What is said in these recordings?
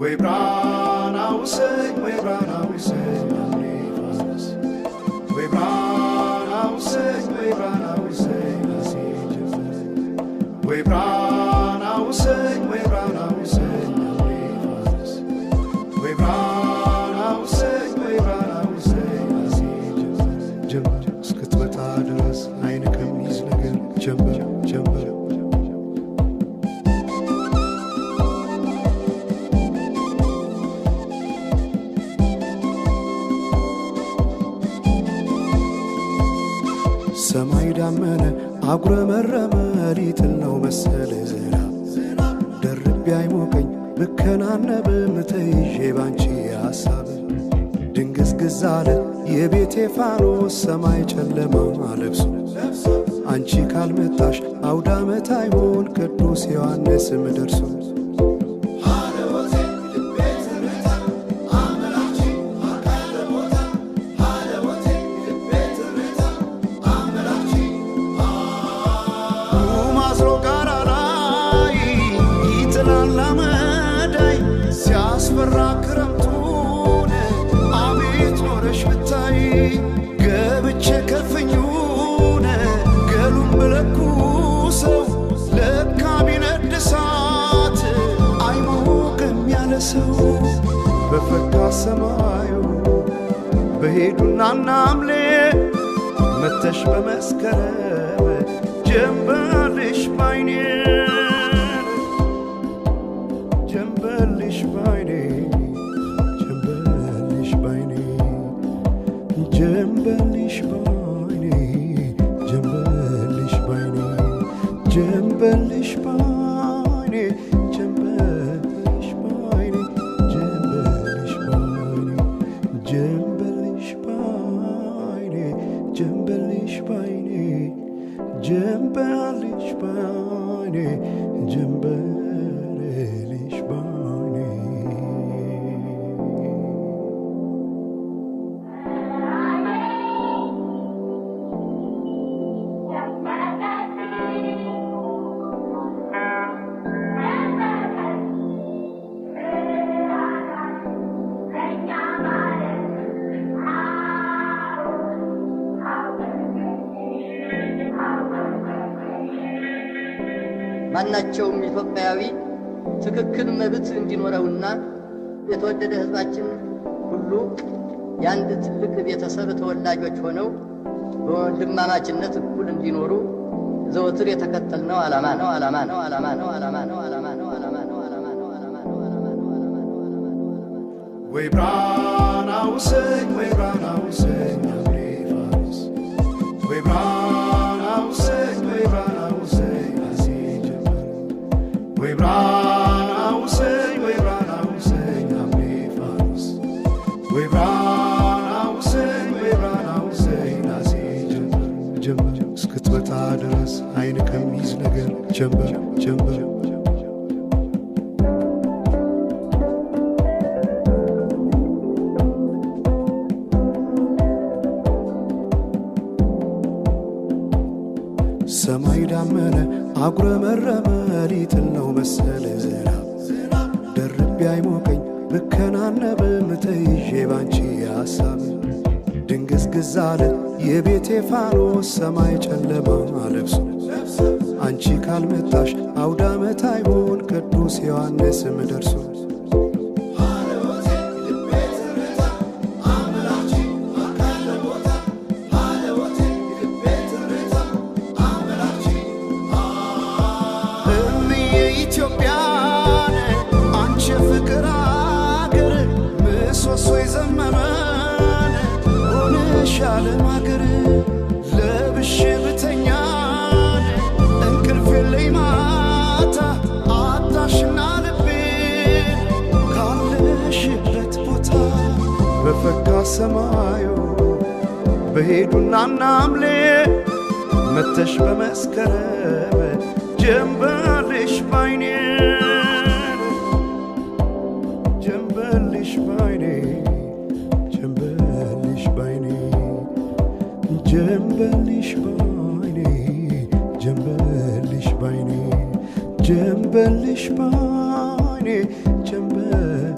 ወይ ብራና ውሰኝ ወይ ብራና ውሰኝ አምሪፋስ ወይ ብራና ውሰኝ ወይ ብራና ውሰኝ አሲጅፍ ወይ ብራና ውሰኝ ወይ ብራና ውሰኝ አምሪፋስ ወይ ብራና ውሰኝ ወይ ብራና ውሰኝ አሲጅፍ ጀምር እስክትመጣ ድረስ አይን ከሚይዝ ነገር ጀምር ጀምር ሰማይ ዳመነ አጉረመረመ ሊጥል ነው መሰለ ዝናብ ደርቤ አይሞቀኝ ብከናነብም ተይዤ ባንቺ ሐሳብ ድንግዝግዝ አለ የቤቴ ፋኖስ ሰማይ ጨለማ ለብሶ አንቺ ካልመጣሽ አውደ ዓመት አይሆን ቅዱስ ዮሐንስም ደርሶ ክረምቱን አቤት ኖረሽ ብታይ ገብቼ ከፍኙን ገሉን ብለኩሰው ለካ ቢነድ እሳት አይሞቅም ያለ ሰው በፈካ ሰማዩ በሄዱና ናምሌ መተሽ በመስከረም ጀንበልሽ ባይኔ ጀንበልሽ ባይኔ ጀንበልሽ ባይኔ ጀንበልሽ ባይኔ ጀንበልሽ ባይኔ ጀንበልሽ ባይኔ ጀንበልሽ ባይኔ ጀንበልሽ ባይኔ ጀንበልሽ ባይኔ ጀንበልሽ ባይኔ ጀንበልሽ ባይኔ ጀንበልሽ ባይኔ ማናቸውም ኢትዮጵያዊ ትክክል መብት እንዲኖረውና የተወደደ ሕዝባችን ሁሉ የአንድ ትልቅ ቤተሰብ ተወላጆች ሆነው በወንድማማችነት እኩል እንዲኖሩ ዘወትር የተከተልነው ዓላማ ነው ዓላማ ነው ዓላማ ነው ዓላማ ነው ዓላማ ነው ዓላማ ነው ዓላማ ነው ዓላማ ነው ዓላማ ነው ዓላማ ነው ዓላማ ነው ዓላማ ነው ወይ ብራና ውሰኝ ወይ ብራና ውሰኝ አምሪፋስ ወይ ብራና ውሰኝ ወይ ብራና ውሰኝ ወይ ብራና ውሰኝ ወይ ብራና ውሰኝ አምሪፋስ ወይ ብራና ውሰኝ ወይ ብራና ውሰኝ ናሲ ጀምር እስክትመጣ ድረስ አይን ከሚይዝ ነገር ጀምር ጀምር ሰማይ ዳመነ አጉረመረመ ሊጥል ነው መሰለ ዝናብ ደርቤ አይሞቀኝ ብከናነብም ተይዤ ባንቺ ሐሳብ ድንግዝግዝ አለ የቤቴ ፋኖስ ሰማይ ጨለማ ለብሶ አንቺ ካልመጣሽ አውደ ዓመት አይሆን ቅዱስ ዮሐንስም ደርሶ ኢትዮጵያን አንቺ ፍቅር አገር ምሰሶ የዘመመን ሆነሻል ማገር ለብሼ ብተኛን እንቅልፍ የለኝ ማታ አጣሽና ልቤን ካለሽበት ቦታ በፈካ ሰማዩ በሄዱና ናምሌ መተሽ በመስከረም ጀንበልሽ ባይኔ ጀንበልሽ ባይኔ ጀንበልሽ ባይኔ ጀንበልሽ ባይኔ ጀንበልሽ ባይኔ ጀንበልሽ ባይኔ ጀንበልሽ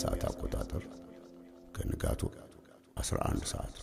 ሰዓት አቆጣጠር ከንጋቱ 11 ሰዓት